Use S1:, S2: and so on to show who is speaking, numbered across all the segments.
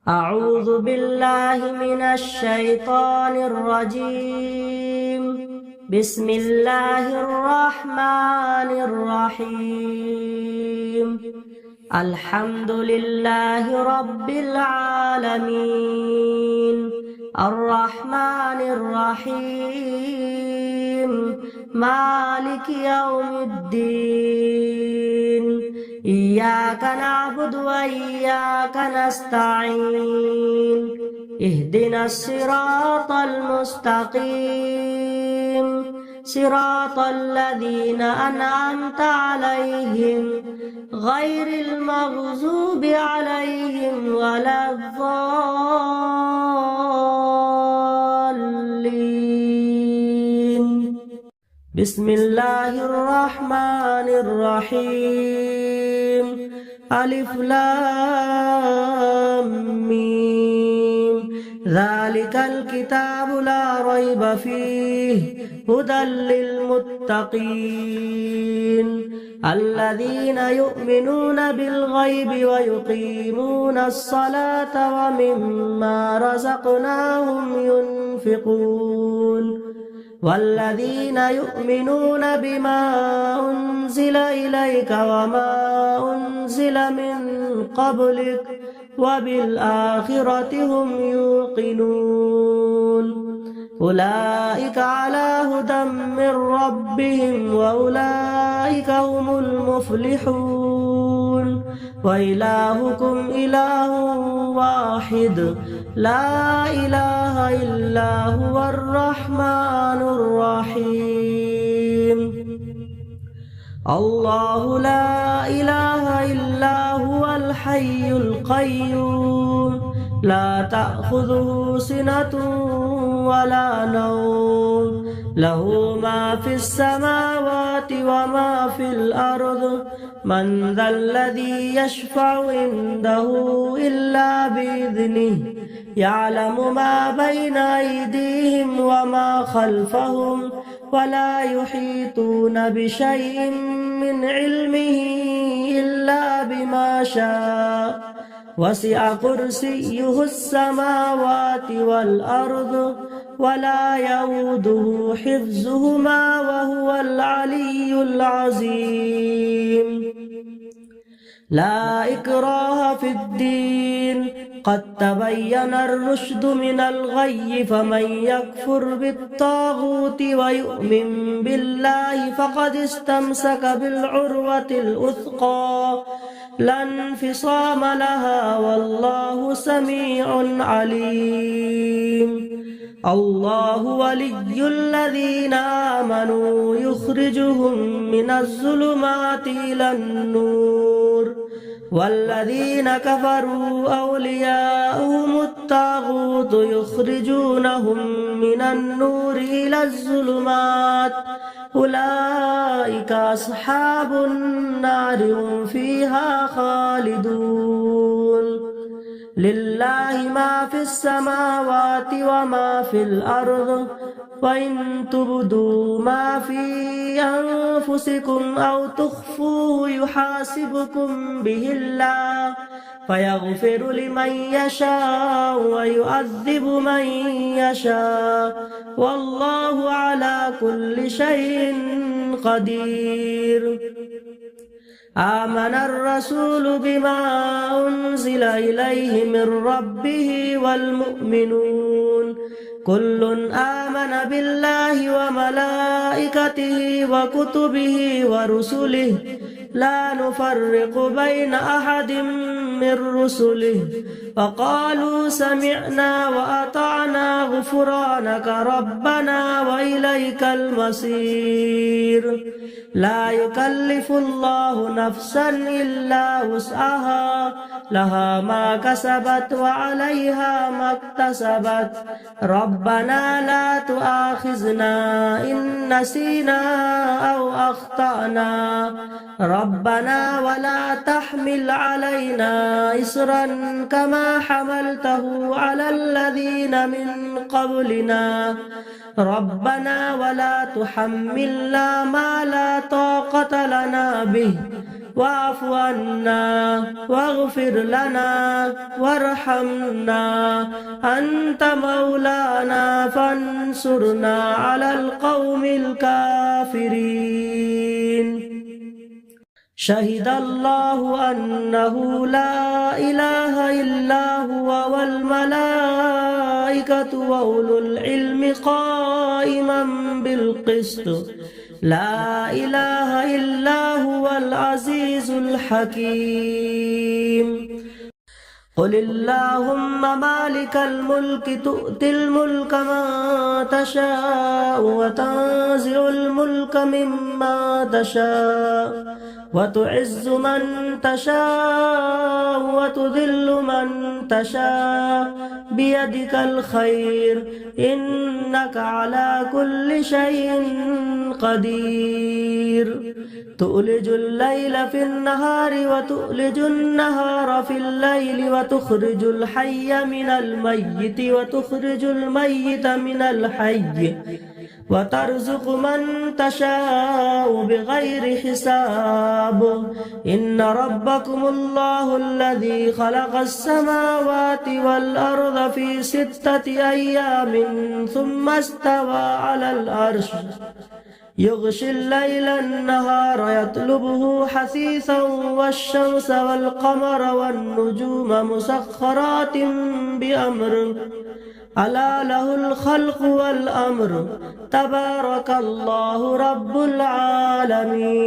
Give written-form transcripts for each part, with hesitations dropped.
S1: أعوذ بالله من الشيطان الرجيم. بسم الله الرحمن الرحيم. الحمد لله رب العالمين الرحمن الرحيم مالك يوم الدين إياك نعبد وإياك نستعين اهدنا الصراط المستقيم صراط الذين أنعمت عليهم غير المغضوب عليهم ولا الضالين. بسم الله الرحمن الرحيم. ألف لام ميم. ذلك الكتاب لا ريب فيه هدى للمتقين الذين يؤمنون بالغيب ويقيمون الصلاة ومما رزقناهم ينفقون والذين يؤمنون بما أنزل إليك وما أنزل من قبلك وبالآخرة هم يوقنون أولئك على هدى من ربهم وأولئك هم المفلحون. وإلهكم إله واحد لا إله إلا هو الرحمن الرحيم. الله لا إله إلا هو الحي القيوم لا تأخذه سنة ولا نوم له ما في السماوات وما في الأرض من ذا الذي يشفع عنده إلا بإذنه يعلم ما بين أيديهم وما خلفهم ولا يحيطون بشيء من علمه إلا بما شاء وسع كرسيه السماوات والأرض ولا يؤوده حفظهما وهو العلي العظيم. لا إكراه في الدين قد تبين الرشد من الغي فمن يكفر بالطاغوت ويؤمن بالله فقد استمسك بالعروة الوثقى لا انفصام لها والله سميع عليم. الله ولي الذين آمنوا يخرجهم من الظلمات إلى النور والذين كفروا أولياؤهم الطاغوت يخرجونهم من النور إلى الظلمات أولئك أصحاب النار هم فيها خالدون. لله ما في السماوات وما في الأرض وإن تبدوا ما في أنفسكم أو تخفوه يحاسبكم به الله فيغفر لمن يشاء ويعذب من يشاء والله على كل شيء قدير. آمن الرسول بما أنزل إليه من ربه والمؤمنون كل آمن بالله وملائكته وكتبه ورسله لا نفرق بين أحد من رسله وقالوا سمعنا وأطعنا غفرانك ربنا وإليك المصير. لا يكلف الله نفسا إلا وسعها لها ما كسبت وعليها ما اكتسبت ربنا لا تؤاخذنا إن نسينا أو أخطأنا ربنا ولا تحمل علينا إصرا كما حملته على الذين من قبلنا ربنا ولا تحملنا ما لا طاقة لنا به واعف عنا واغفر لنا وارحمنا أنت مولانا فانصرنا على القوم الكافرين شهد الله أنه لا إله إلا هو والملائكة وأولو العلم قائما بالقسط لا إله إلا هو العزيز الحكيم قل اللهم مالك الملك تؤتي الملك من تشاء وتنزع الملك ممن تشاء وتعز من تشاء وتذل من تشاء بيدك الخير إنك على كل شيء قدير تؤلج الليل في النهار وتؤلج النهار في الليل وتخرج الحي من الميت وتخرج الميت من الحي وترزق من تشاء بغير حساب إن ربكم الله الذي خلق السماوات والأرض في 6 أيام ثم استوى على العرش يغشي الليل النهار يطلبه حثيثا والشمس والقمر والنجوم مسخرات بأمره ألا له الخلق والأمر تبارك الله رب العالمين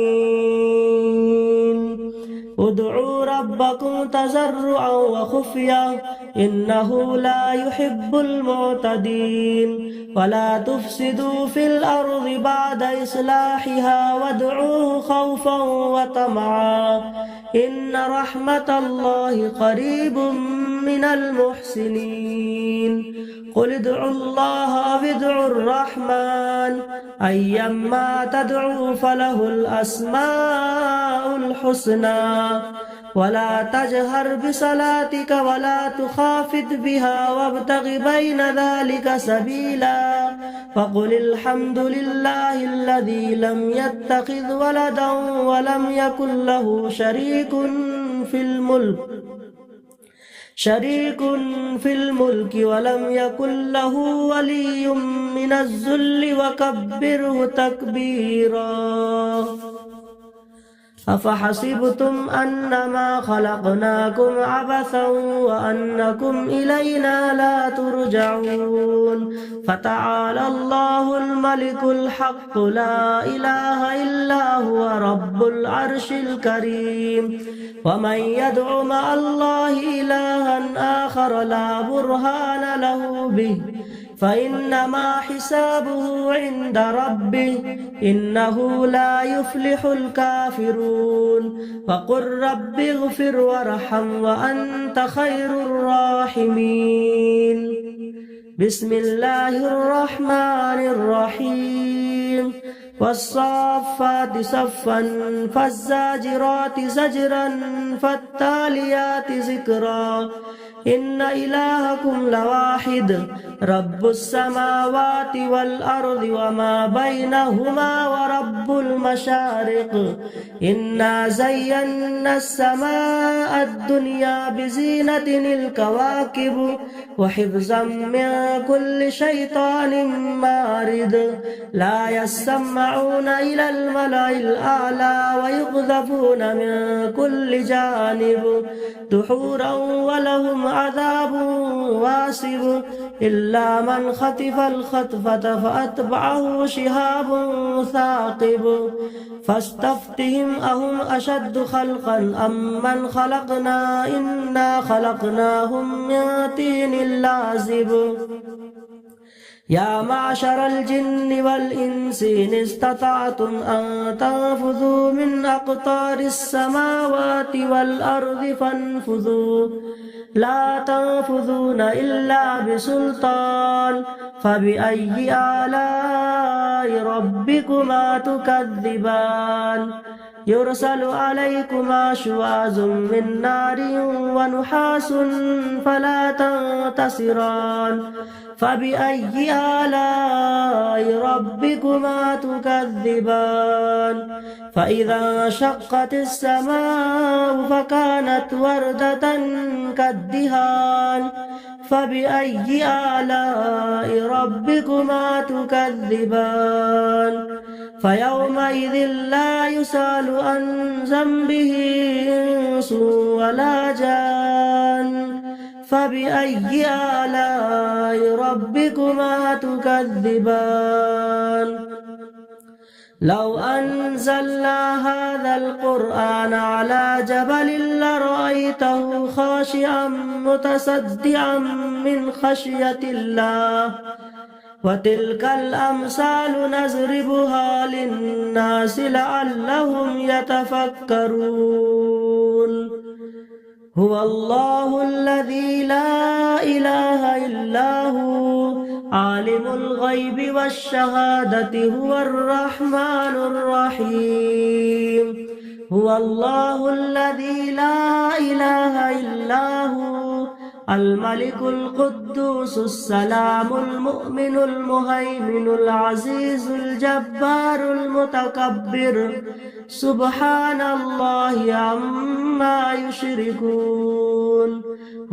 S1: ادعوا ربكم تضرعا وخفيا إنه لا يحب المعتدين ولا تفسدوا في الأرض بعد إصلاحها وادعوه خوفا وطمعا إن رحمة الله قريب من المحسنين قل ادعوا الله أو ادعوا الرحمن أيما تدعوا فله الأسماء الحسنى ولا تجهر بصلاتك ولا تخافت بها وابتغ بين ذلك سبيلا فقل الحمد لله الذي لم يتخذ ولدا ولم يكن له شريك في الملك ولم يكن له ولي من الذل وكبره تكبيرا أفحسبتم أنما خلقناكم عبثا وأنكم إلينا لا ترجعون فتعالى الله الملك الحق لا إله إلا هو رب العرش الكريم ومن يدع مع الله إلها آخر لا برهان له به فإنما حسابه عند ربه إنه لا يفلح الكافرون وقل رب اغفر وارحم وأنت خير الراحمين بسم الله الرحمن الرحيم والصافات صفا فالزاجرات زجرا فالتاليات ذكرا إن إلهكم لواحد رب السماوات والأرض وما بينهما ورب المشارق إنا زينا السماء الدنيا بزينة الكواكب وحفظا من كل شيطان مارد لا يسمعون إلى الملأ الأعلى ويقذفون من كل جانب دحورا ولهم عذاب واصب إلا من خطف الخطفة فأتبعه شهاب ثاقب فاستفتهم أهم أشد خلقا أم من خلقنا إنا خلقناهم من طين لازب يا معشر الجن والإنس إن استطعتم أن تنفذوا من أقطار السماوات والأرض فانفذوا لا تنفذون إلا بسلطان فبأي آلاء ربكما تكذبان يرسل عليكما شواظ من نار ونحاس فلا تنتصران فبأي آلاء ربكما تكذبان فإذا انشقت السماء فكانت وردة كالدهان فبأي آلاء ربكما تكذبان فيومئذ لا يسأل عن ذنبه إنس ولا جان فبأي آلاء ربكما تكذبان لو أنزلنا هذا القرآن على جبل لرأيته خاشعا متصدعا من خشية الله وتلك الأمثال نضربها للناس لعلهم يتفكرون هو الله الذي لا إله إلا هو عالم الغيب والشهادة هو الرحمن الرحيم هو الله الذي لا إله إلا هو الملك القدوس السلام المؤمن المهيمن العزيز الجبار المتكبر سبحان الله عما يشركون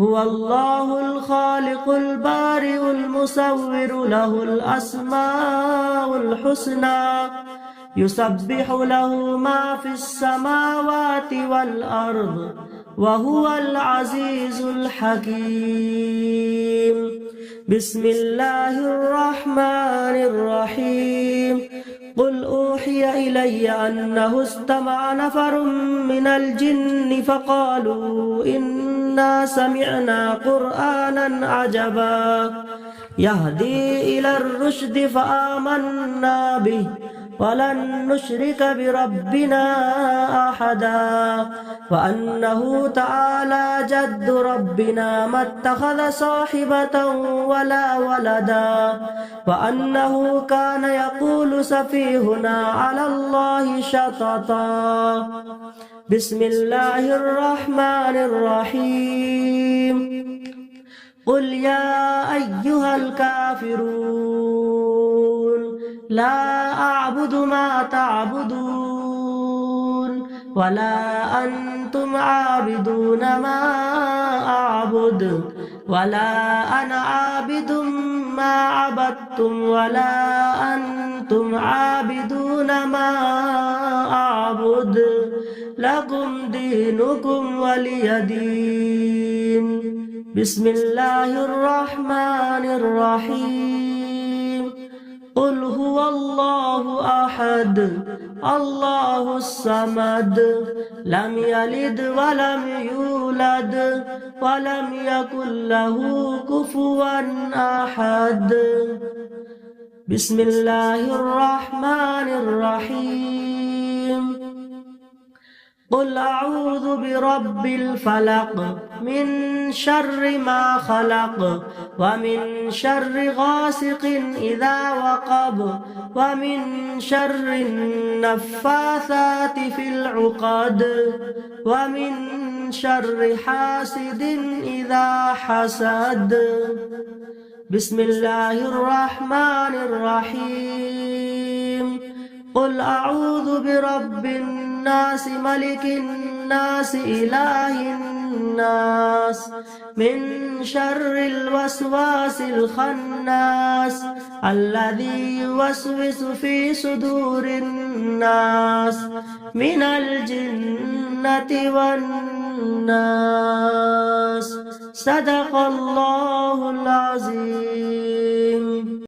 S1: هو الله الخالق البارئ المصور له الأسماء الحسنى يسبح له ما في السماوات والأرض وهو العزيز الحكيم بسم الله الرحمن الرحيم قل أوحي إلي أنه استمع نفر من الجن فقالوا إنا سمعنا قرآنا عجبا يهدي إلى الرشد فآمنا به ولن نشرك بربنا أحدا وأنه تعالى جد ربنا ما اتخذ صاحبة ولا ولدا وأنه كان يقول سفيهنا على الله شططا بسم الله الرحمن الرحيم قل يا أيها الكافرون لا أعبد ما تعبدون ولا أنتم عابدون ما أعبد ولا أنا عابد ما عبدتم ولا أنتم عابدون ما أعبد لكم دينكم ولي دين بسم الله الرحمن الرحيم قل هو الله أحد الله الصمد لم يلد ولم يولد ولم يكن له كفوا أحد بسم الله الرحمن الرحيم قل أعوذ برب الفلق من شر ما خلق ومن شر غاسق إذا وقب ومن شر النفاثات في العقد ومن شر حاسد إذا حسد بسم الله الرحمن الرحيم قل أعوذ برب الناس ملك الناس إله الناس من شر الوسواس الخناس الذي يوسوس في صدور الناس من الجنة والناس صدق الله العظيم